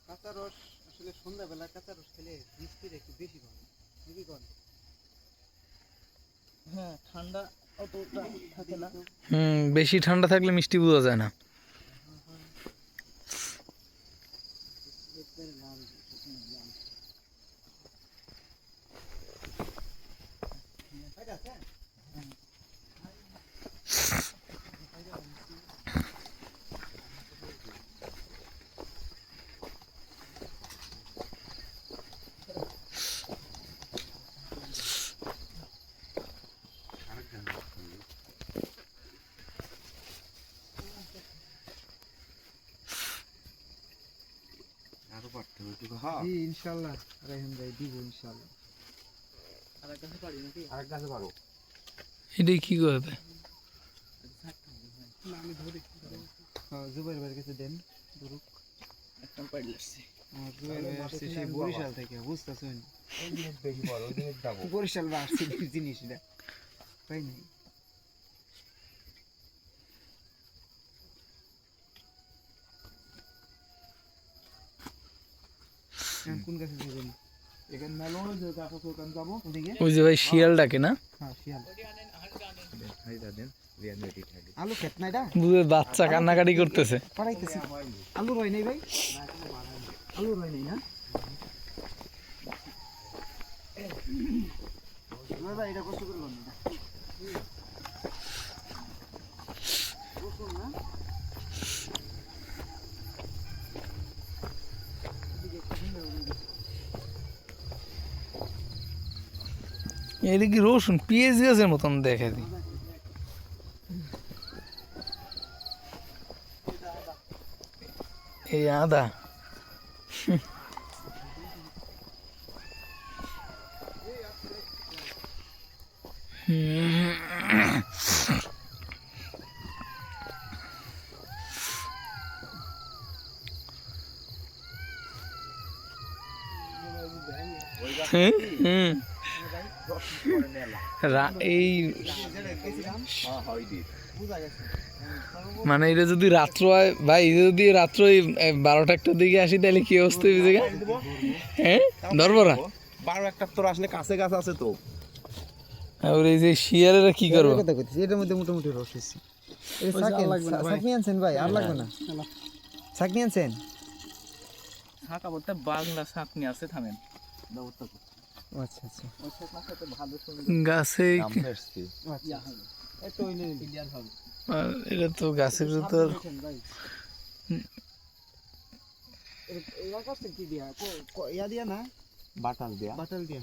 কাঁচা রস আসলে সন্ধ্যাবেলা কাঁচা রস খেলে মিষ্টির একটু বেশি ভালো বুঝি কন। হ্যাঁ ঠান্ডা অতটা থাকে না। বেশি ঠান্ডা থাকলে মিষ্টি বোঝা যায় না। ইনশাআল্লাহ রাহিম ভাই দিব ইনশাআল্লাহ। আরেক গাছে পারি নাকি? আরেক গাছে পারো। এটাই কি করবে? না আমি ধরি। হ্যাঁ জুবাইর ভাইয়ের কাছে দেন ধরুক। একদম পাইল আসছে। আমার জুবাইর ভাই আসছে সেই বরিশাল থেকে বুঝতেছেন। ওই জিনিস বেশি বড় ওই জিনিস দাও। বরিশাল বা আসছে জিনিসটা। তাই না? কোন গাছে যাবেন? এখানে মেলন যে গাছ আছে ওখানে যাবো ওদিকে। ওই যে ভাই শিয়াল ডাকে না? হ্যাঁ শিয়াল। আলু খেত নাই দা? বুঝে বাচ্চা কান্নাকাটি করতেছে। পাড়াইতেছি। আলু রয় নাই ভাই? আলু রয় নাই না? দাদা এটা কষ্ট করে লন না। রসুন না? এটা কি রসুন পেঁয়াজ গাছের মতন দেখে দি। এই আদা এই মানে এটা যদি রাত্র হয় ভাই, যদি রাত্র 12টা-1টার দিকে আসি তাহলে কি অবস্থা হয়ে যাবে? হ্যাঁ ধরবো না 12-1টা তোর আসলে কাছে কাছে আছে তো। আর এই যে শিয়ালেরা কি করবো? এটার মধ্যে মোটামুটি রস হয়েছে। চাকনি আনছেন ভাই? আর লাগবে না। চাকনি আনছেন? শাঁকা বলতে বাংলা শাঁকনি আছে থামেন। আচ্ছা আচ্ছা। গাছে এটা তো গাছের ভিতর ইয়া দিয়া না? বাটাল দেয়া বাটাল দিয়া।